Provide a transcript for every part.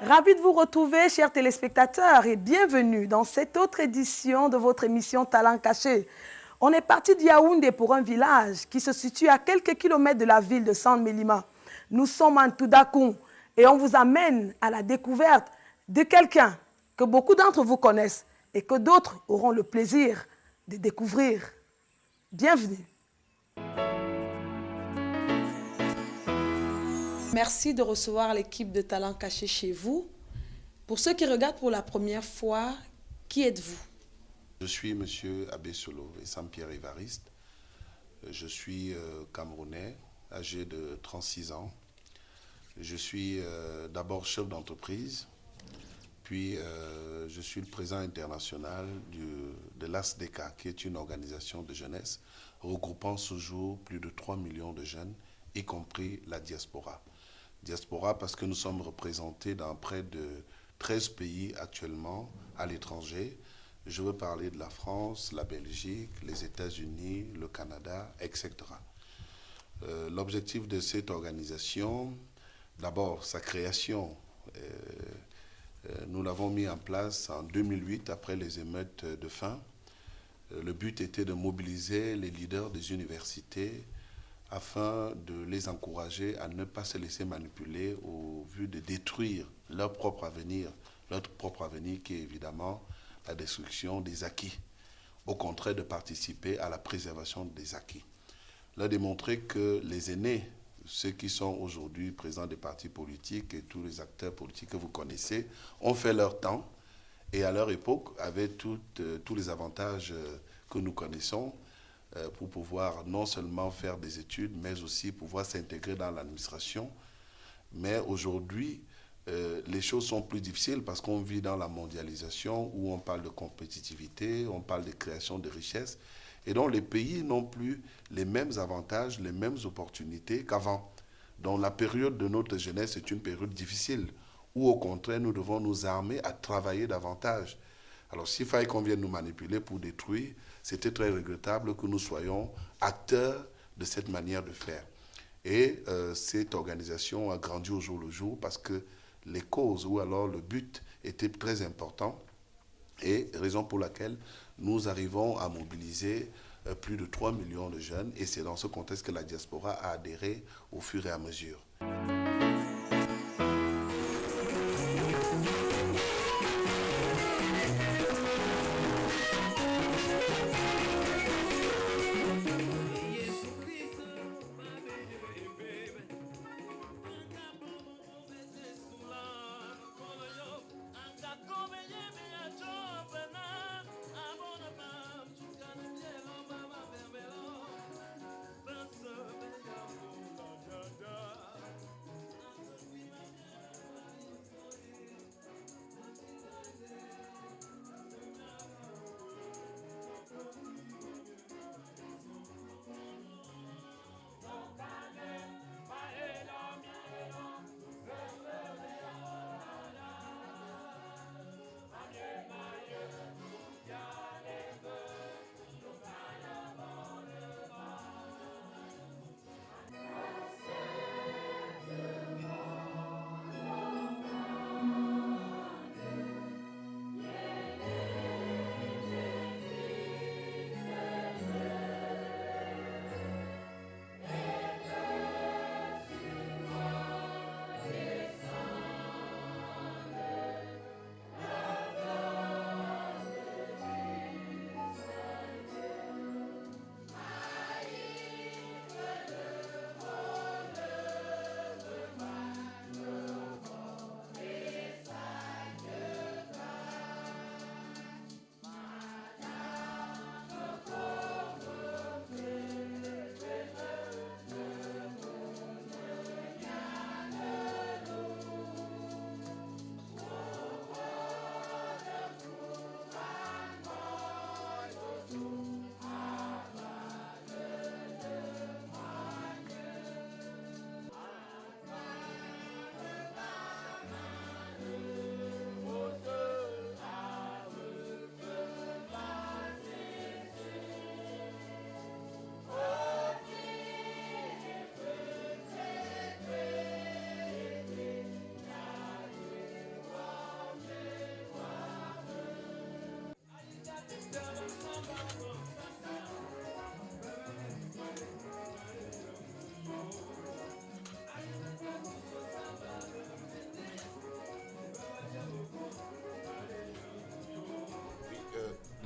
Ravi de vous retrouver, chers téléspectateurs, et bienvenue dans cette autre édition de votre émission Talent Caché. On est parti de Yaoundé pour un village qui se situe à quelques kilomètres de la ville de San Mélima. Nous sommes en Toudakoum et on vous amène à la découverte de quelqu'un que beaucoup d'entre vous connaissent et que d'autres auront le plaisir de découvrir. Bienvenue. Merci de recevoir l'équipe de Talent Caché chez vous. Pour ceux qui regardent pour la première fois, qui êtes-vous? Je suis M. Abbé Solo et Saint-Pierre Évariste. Je suis camerounais, âgé de 36 ans. Je suis d'abord chef d'entreprise, puis je suis le président international de l'ASDECA, qui est une organisation de jeunesse regroupant ce jour plus de 3 millions de jeunes, y compris la diaspora. Diaspora parce que nous sommes représentés dans près de 13 pays actuellement à l'étranger. Je veux parler de la France, la Belgique, les États-Unis, le Canada, etc. L'objectif de cette organisation, d'abord sa création, nous l'avons mis en place en 2008 après les émeutes de fin. Le but était de mobiliser les leaders des universités afin de les encourager à ne pas se laisser manipuler au vu de détruire leur propre avenir qui est évidemment la destruction des acquis, au contraire de participer à la préservation des acquis. Leur démontrer que les aînés, ceux qui sont aujourd'hui présents des partis politiques et tous les acteurs politiques que vous connaissez, ont fait leur temps et à leur époque avaient tous les avantages que nous connaissons, pour pouvoir non seulement faire des études, mais aussi pouvoir s'intégrer dans l'administration. Mais aujourd'hui, les choses sont plus difficiles parce qu'on vit dans la mondialisation où on parle de compétitivité, on parle de création de richesses. Et donc les pays n'ont plus les mêmes avantages, les mêmes opportunités qu'avant. Donc la période de notre jeunesse est une période difficile où au contraire nous devons nous armer à travailler davantage. Alors s'il fallait qu'on vienne nous manipuler pour détruire, c'était très regrettable que nous soyons acteurs de cette manière de faire. Et cette organisation a grandi au jour le jour parce que les causes ou alors le but était très important et raison pour laquelle nous arrivons à mobiliser plus de 3 millions de jeunes et c'est dans ce contexte que la diaspora a adhéré au fur et à mesure.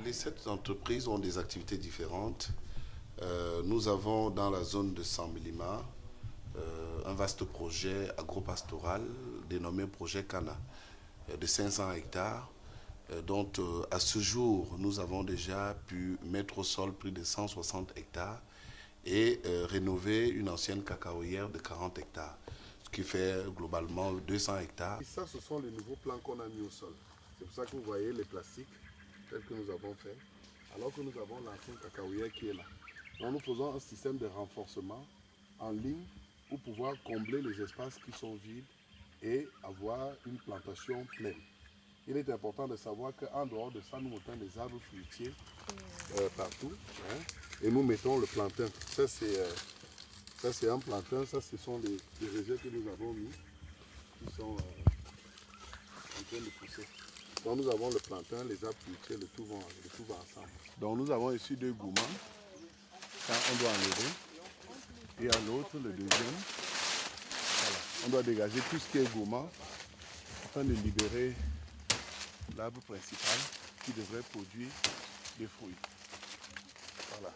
Les 7 entreprises ont des activités différentes. Nous avons dans la zone de San Milima un vaste projet agropastoral dénommé Projet Cana de 500 hectares dont à ce jour nous avons déjà pu mettre au sol plus de 160 hectares et rénover une ancienne cacaoyère de 40 hectares, ce qui fait globalement 200 hectares. Et ça, ce sont les nouveaux plants qu'on a mis au sol. C'est pour ça que vous voyez les plastiques tels que nous avons fait, alors que nous avons l'ancienne cacaoyère qui est là. Donc nous faisons un système de renforcement en ligne pour pouvoir combler les espaces qui sont vides et avoir une plantation pleine. Il est important de savoir qu'en dehors de ça, nous mettons des arbres fruitiers partout. Hein, et nous mettons le plantain. Ça, c'est un plantain. Ça, ce sont les rejets que nous avons mis qui sont en train de pousser. Donc, nous avons le plantain, les arbres fruitiers, le tout va ensemble. Donc, nous avons ici 2 gourmands. Ça, on doit enlever. Et à l'autre, le deuxième. Voilà. On doit dégager tout ce qui est gourmand afin de libérer l'arbre principal qui devrait produire des fruits. Voilà.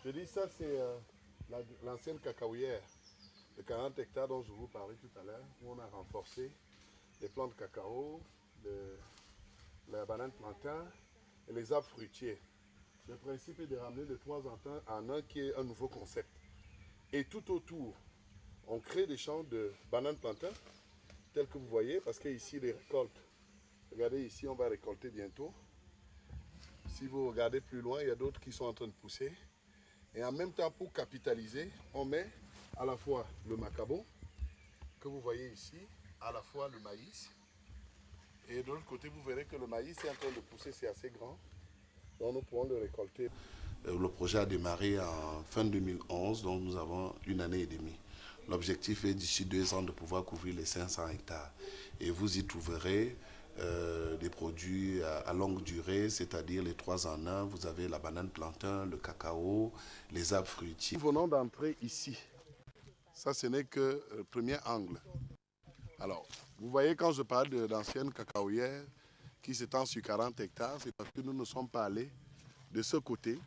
Je dis ça, c'est l'ancienne cacaoyère de 40 hectares dont je vous parlais tout à l'heure, où on a renforcé les plants de cacao, la banane plantain et les arbres fruitiers. Le principe est de ramener de 3 en 1 qui est un nouveau concept. Et tout autour, on crée des champs de bananes plantain, tels que vous voyez, parce qu'ici, les récoltes. Regardez ici, on va récolter bientôt. Si vous regardez plus loin, il y a d'autres qui sont en train de pousser. Et en même temps, pour capitaliser, on met à la fois le macabo, que vous voyez ici, à la fois le maïs. Et de l'autre côté, vous verrez que le maïs est en train de pousser, c'est assez grand. Donc nous pourrons le récolter. Le projet a démarré en fin 2011, donc nous avons 1 année et demie. L'objectif est d'ici 2 ans de pouvoir couvrir les 500 hectares. Et vous y trouverez des produits à longue durée, c'est-à-dire les 3 en 1. Vous avez la banane plantain, le cacao, les arbres fruitiers. Nous venons d'entrer ici. Ça, ce n'est que le premier angle. Alors, vous voyez, quand je parle d'anciennes cacaoyères qui s'étendent sur 40 hectares, c'est parce que nous ne sommes pas allés de ce côté.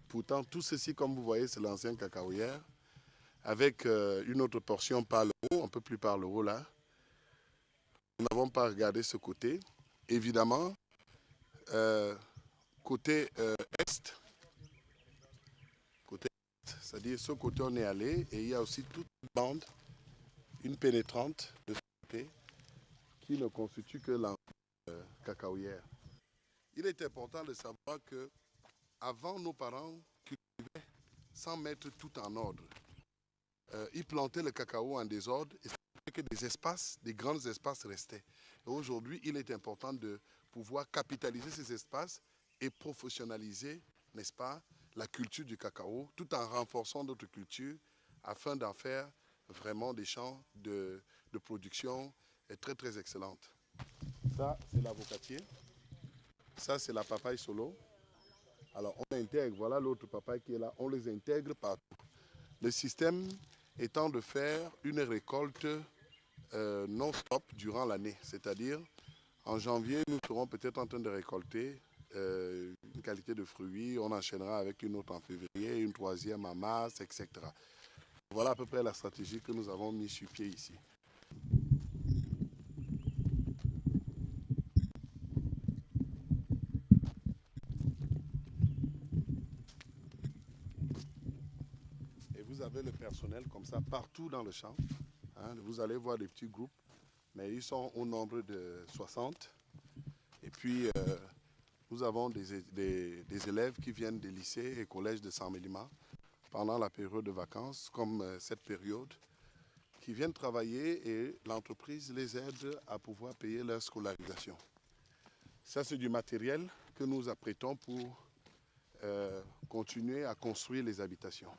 Pourtant, tout ceci, comme vous voyez, c'est l'ancienne cacaoyère, avec une autre portion par le haut, un peu plus par le haut là. Nous n'avons pas regardé ce côté. Évidemment, côté est, c'est-à-dire ce côté on est allé, et il y a aussi toute une bande, une pénétrante de ce côté, qui ne constitue que la cacaoyère. Il est important de savoir que avant, nos parents cultivaient sans mettre tout en ordre. Ils plantaient le cacao en désordre et ça fait que des espaces, des grands espaces restaient. Aujourd'hui, il est important de pouvoir capitaliser ces espaces et professionnaliser, n'est-ce pas, la culture du cacao, tout en renforçant notre culture afin d'en faire vraiment des champs de production très très excellentes. Ça, c'est l'avocatier. Ça, c'est la papaye solo. Alors, on intègre, voilà l'autre papaye qui est là, on les intègre partout. Le système étant de faire une récolte non-stop durant l'année. C'est-à-dire, en janvier, nous serons peut-être en train de récolter une qualité de fruits. On enchaînera avec une autre en février, une troisième en mars, etc. Voilà à peu près la stratégie que nous avons mise sur pied ici. Et vous avez le personnel comme ça partout dans le champ. Hein, vous allez voir des petits groupes, mais ils sont au nombre de 60. Et puis, nous avons des élèves qui viennent des lycées et collèges de San Milima pendant la période de vacances, comme cette période, qui viennent travailler et l'entreprise les aide à pouvoir payer leur scolarisation. Ça, c'est du matériel que nous apprêtons pour continuer à construire les habitations.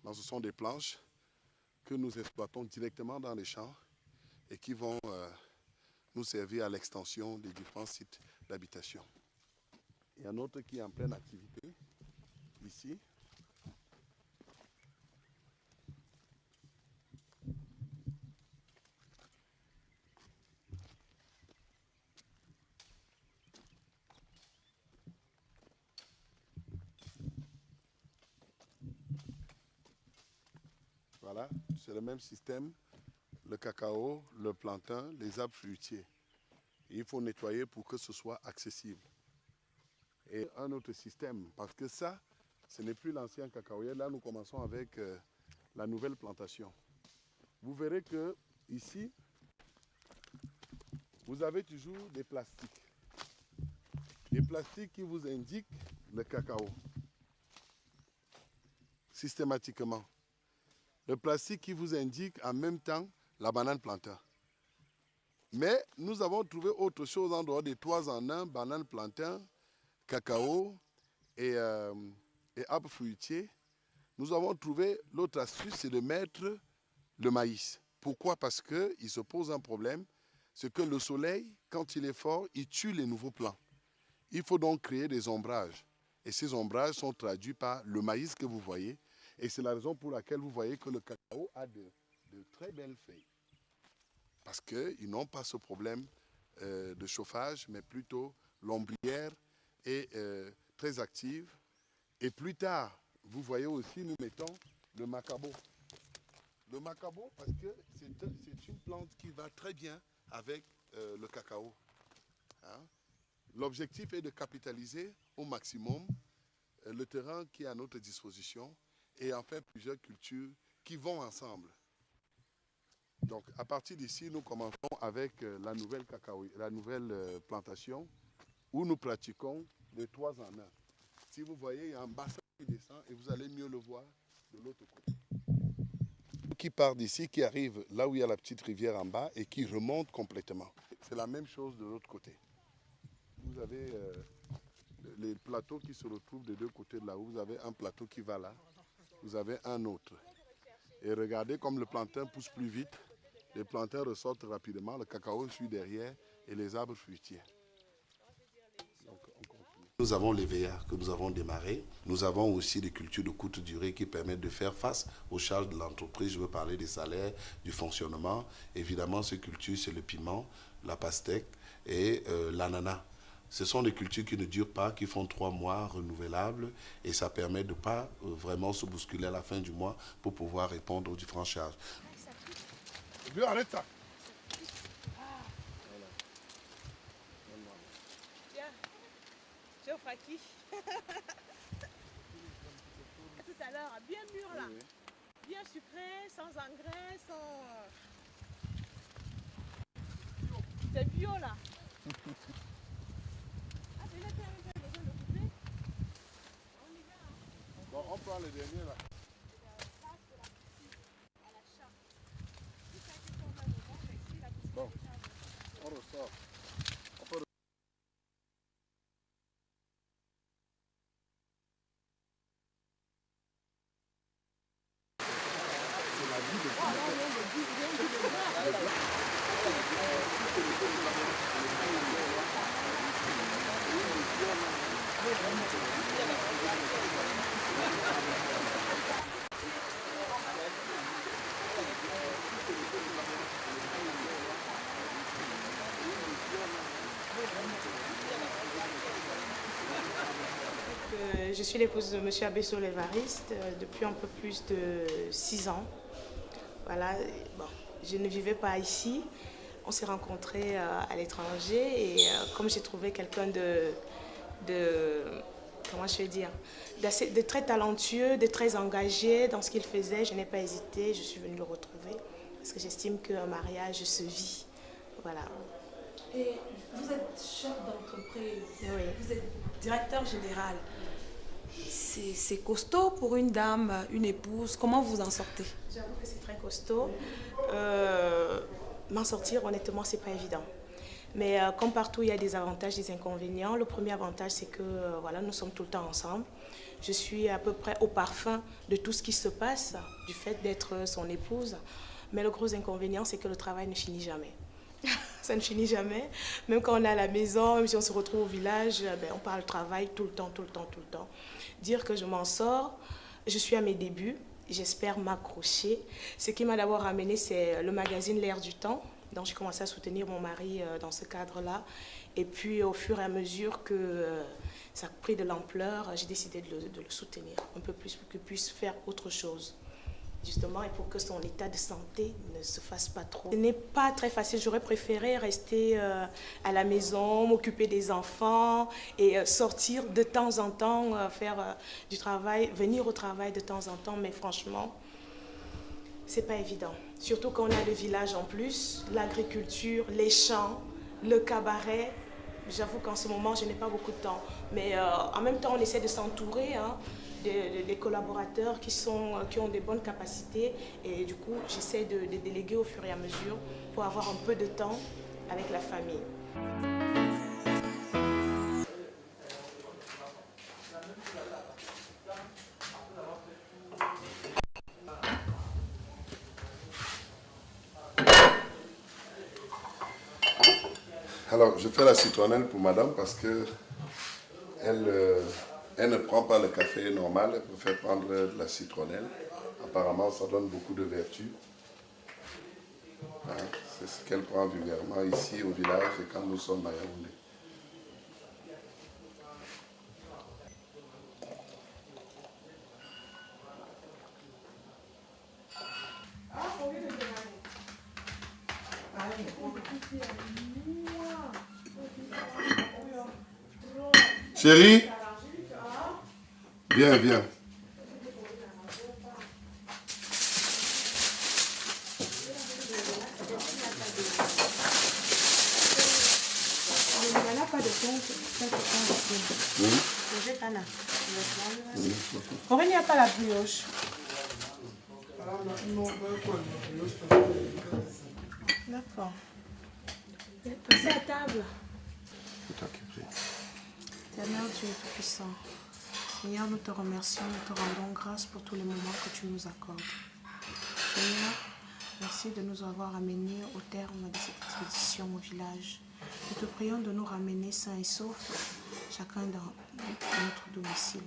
Donc, ce sont des planches que nous exploitons directement dans les champs et qui vont nous servir à l'extension des différents sites d'habitation. Il y a un autre qui est en pleine activité, ici. Voilà, c'est le même système. Le cacao, le plantain, les arbres fruitiers. Et il faut nettoyer pour que ce soit accessible. Et un autre système, parce que ça, ce n'est plus l'ancien cacaoyer. Là, nous commençons avec la nouvelle plantation. Vous verrez que ici, vous avez toujours des plastiques. Des plastiques qui vous indiquent le cacao. Systématiquement. Le plastique qui vous indique en même temps la banane plantain. Mais nous avons trouvé autre chose en dehors des 3 en 1, banane plantain, cacao et arbres fruitiers. Nous avons trouvé l'autre astuce, c'est de mettre le maïs. Pourquoi? Parce qu'il se pose un problème, c'est que le soleil, quand il est fort, il tue les nouveaux plants. Il faut donc créer des ombrages. Et ces ombrages sont traduits par le maïs que vous voyez. Et c'est la raison pour laquelle vous voyez que le cacao a de très belles feuilles. Parce qu'ils n'ont pas ce problème de chauffage, mais plutôt l'ombrière est très active. Et plus tard, vous voyez aussi, nous mettons le macabo. Le macabo, parce que c'est une plante qui va très bien avec le cacao. Hein? L'objectif est de capitaliser au maximum le terrain qui est à notre disposition et en faire plusieurs cultures qui vont ensemble. Donc, à partir d'ici, nous commençons avec la nouvelle plantation où nous pratiquons les 3 en 1. Si vous voyez, il y a un bassin qui descend et vous allez mieux le voir de l'autre côté. Qui part d'ici, qui arrive là où il y a la petite rivière en bas et qui remonte complètement. C'est la même chose de l'autre côté. Vous avez les plateaux qui se retrouvent des 2 côtés de là où vous avez un plateau qui va là, vous avez un autre. Et regardez comme le plantain pousse plus vite. Les plantains ressortent rapidement, le cacao suit derrière et les arbres fruitiers. Donc, on continue. Nous avons les veillards que nous avons démarrés. Nous avons aussi des cultures de courte durée qui permettent de faire face aux charges de l'entreprise. Je veux parler des salaires, du fonctionnement. Évidemment, ces cultures, c'est le piment, la pastèque et l'ananas. Ce sont des cultures qui ne durent pas, qui font 3 mois renouvelables et ça permet de ne pas vraiment se bousculer à la fin du mois pour pouvoir répondre aux différentes charges. Vieux, arrête ça. Tiens, je offre à qui? Tout à l'heure, bien mûr là. Oui. Bien sucré, sans engrais, sans... C'est bio là. Ah, c'est là qu'il y a besoin de couper. On y va. Hein. Bon, on prend le dernier là. Bon, on ressort. On peut... C'est la vie de Je suis l'épouse de M. Abesso l'Évariste depuis un peu plus de 6 ans. Voilà, bon, je ne vivais pas ici. On s'est rencontrés à l'étranger et comme j'ai trouvé quelqu'un comment je vais dire, de très talentueux, de très engagé dans ce qu'il faisait, je n'ai pas hésité, je suis venue le retrouver parce que j'estime qu'un mariage se vit. Voilà. Et vous êtes chef d'entreprise, oui. Vous êtes directeur général. C'est costaud pour une dame, une épouse. Comment vous en sortez? J'avoue que c'est très costaud. M'en sortir, honnêtement, c'est pas évident. Mais comme partout, il y a des avantages, des inconvénients. Le premier avantage, c'est que voilà, nous sommes tout le temps ensemble. Je suis à peu près au parfum de tout ce qui se passe, du fait d'être son épouse. Mais le gros inconvénient, c'est que le travail ne finit jamais. Ça ne finit jamais. Même quand on est à la maison, même si on se retrouve au village, ben, on parle travail tout le temps, tout le temps, tout le temps. Dire que je m'en sors, je suis à mes débuts, j'espère m'accrocher. Ce qui m'a d'abord amené, c'est le magazine L'Air du Temps. Donc j'ai commencé à soutenir mon mari dans ce cadre-là. Et puis au fur et à mesure que ça a pris de l'ampleur, j'ai décidé de le soutenir un peu plus pour qu'il puisse faire autre chose. justement, et pour que son état de santé ne se fasse pas trop. Ce n'est pas très facile, j'aurais préféré rester à la maison, m'occuper des enfants et sortir de temps en temps, faire du travail, venir au travail de temps en temps, mais franchement, c'est pas évident. Surtout quand on a le village en plus, l'agriculture, les champs, le cabaret. J'avoue qu'en ce moment, je n'ai pas beaucoup de temps. Mais en même temps, on essaie de s'entourer hein, des collaborateurs qui ont des bonnes capacités. Et du coup, j'essaie de déléguer au fur et à mesure pour avoir un peu de temps avec la famille. Alors, je fais la citronnelle pour madame parce que elle ne prend pas le café normal, elle préfère prendre de la citronnelle. Apparemment, ça donne beaucoup de vertus. Hein, c'est ce qu'elle prend vulgairement ici au village et quand nous sommes à Yaoundé. Chérie, viens, viens. Il n'y a pas de compte. Pourquoi il n'y a pas la brioche? D'accord. Passez à table. Éternel Dieu Tout-Puissant, Seigneur, nous te remercions, nous te rendons grâce pour tous les moments que tu nous accordes. Seigneur, merci de nous avoir amenés au terme de cette expédition au village. Nous te prions de nous ramener sains et saufs, chacun dans notre domicile.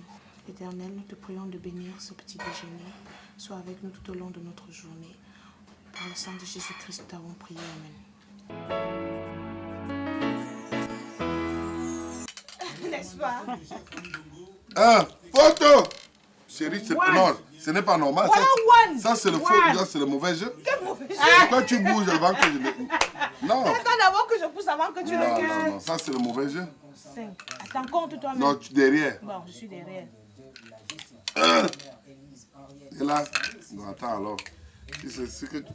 Éternel, nous te prions de bénir ce petit déjeuner. Sois avec nous tout au long de notre journée. Par le sang de Jésus-Christ, nous t'avons prié. Amen. N'est-ce pas? Ah, photo! Chérie, non, ce n'est pas normal. Voilà ça c'est le faux, ça c'est le mauvais jeu. Quel mauvais jeu? Pourquoi tu bouges avant que je le... Non. Attends d'abord que je pousse avant que tu le Non, casses. non, non, ça c'est le mauvais jeu. 5. Attends, compte toi-même. Non, tu derrière. Bon, je suis derrière. Et là, non, attends alors. C'est que tu...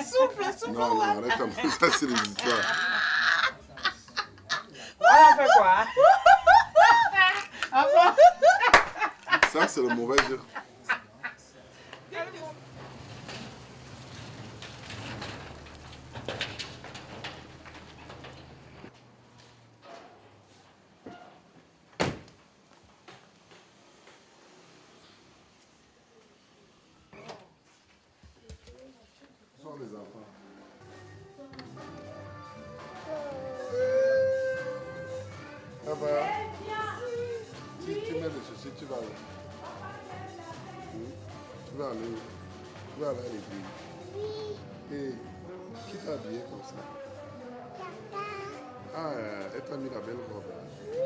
Souffle. Non, non, arrête un peu, ça c'est les histoires. On fait quoi? Ça c'est le mauvais jeu. Ce sont les enfants. Ça va? Tu mets les chaussures, tu vas aller. Tu vas aller où? Tu vas aller à l'église. Oui. Et qui t'a habillé comme ça? Ah, elle t'a mis la belle robe. Oui.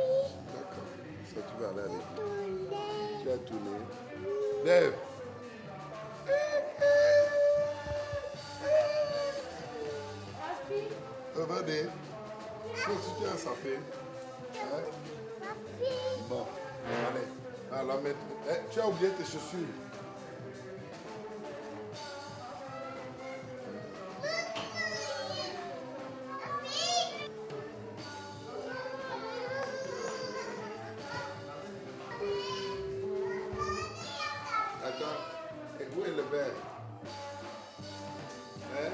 D'accord. Ça, tu vas aller à l'église. Tu as tourné. Lève. Venez. Si tu as sapé. Hein? Bon, allez. Alors, mettre. Tu as oublié tes chaussures. Attends, et où est le verre? Hein?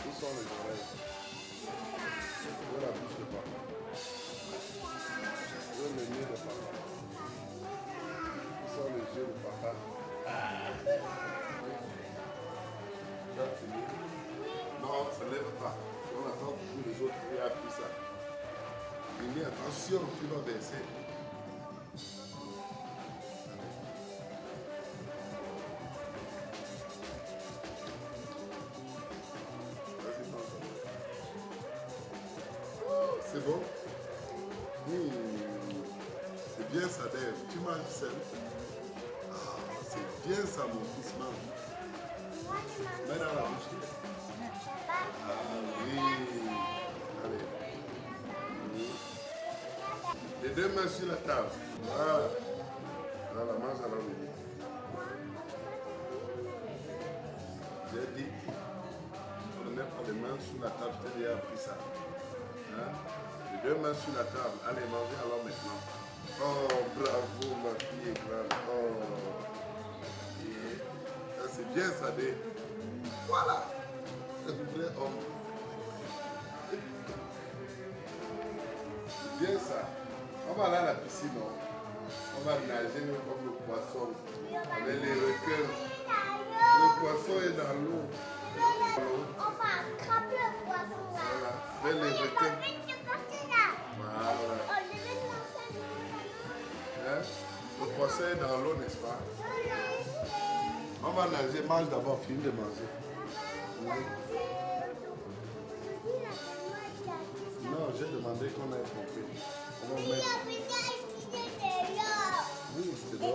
Où sont les oreilles? Où est la bouche de papa? fini, attention, tu vas baisser. C'est bon? C'est bien ça, Dave. Tu manges seul? Ah, c'est bien ça, mon fils, mange. Mets dans la bouche. Ah oui. Allez. Oui. Les deux mains sur la table. Voilà. Voilà, mange à la minute. J'ai dit, on ne met pas les mains sur la table. Je t'ai déjà appris ça. Hein? Les deux mains sur la table. Allez, mangez alors maintenant. Oh, bravo, ma fille est grande. Oh. C'est bien ça, Dave. Voilà. Un vrai homme. C'est bien ça. On va aller à la piscine. On va nager comme le poisson. Avec les requins. Le poisson est dans l'eau. On va attraper le poisson là. Voilà. Avec les requins. Voilà. Hein? Le poisson est dans l'eau, n'est-ce pas? On va nager. Mange d'abord. Finis de manger. Non, j'ai demandé qu'on ait compris. On va mettre... Oui, c'est bon.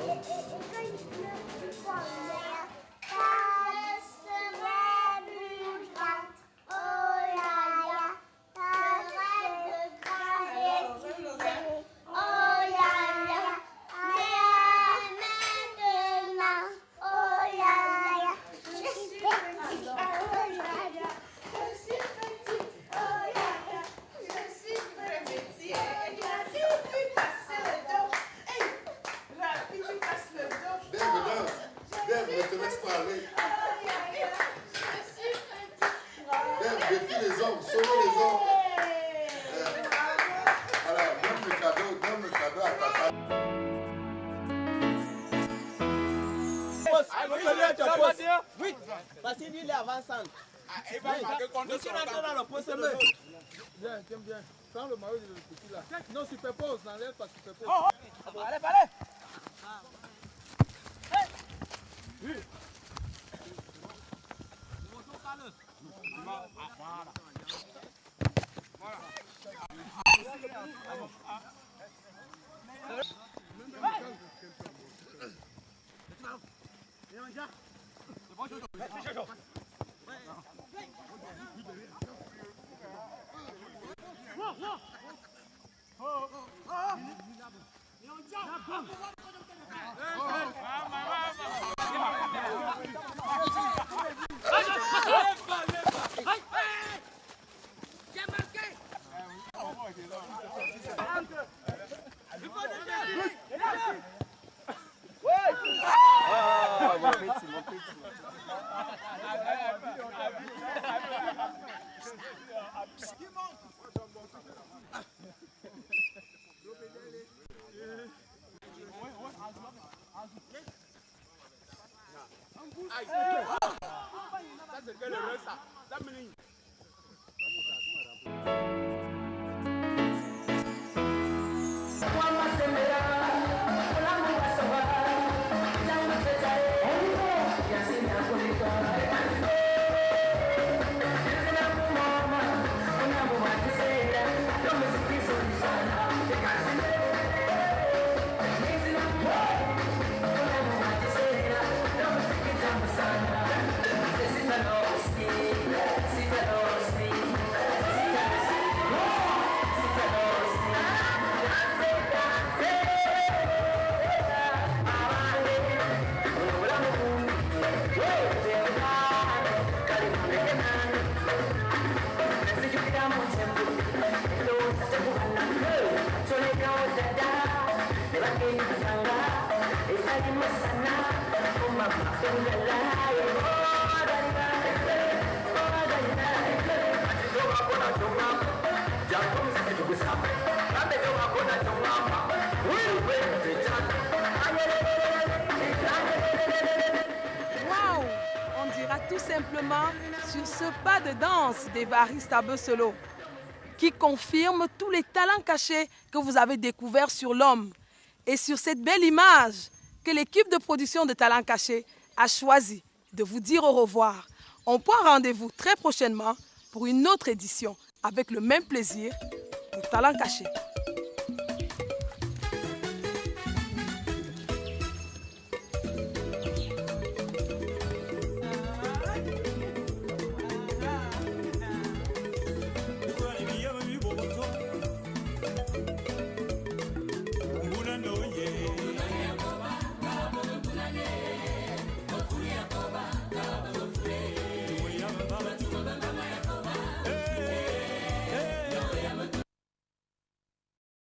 Oui, parce qu'il est avançant. Il va marquer contre le dans le poste. Bien, j'aime bien. Prends le maillot de petit là. Non, superpose, n'enlève pas superpose. Allez, allez. Oui. Waouh! On dira tout simplement sur ce pas de danse d'Évariste Abesolo, qui confirme tous les talents cachés que vous avez découverts sur l'homme. Et sur cette belle image que l'équipe de production de Talents Cachés a choisi de vous dire au revoir. On prend rendez-vous très prochainement pour une autre édition avec le même plaisir pour Talents Cachés.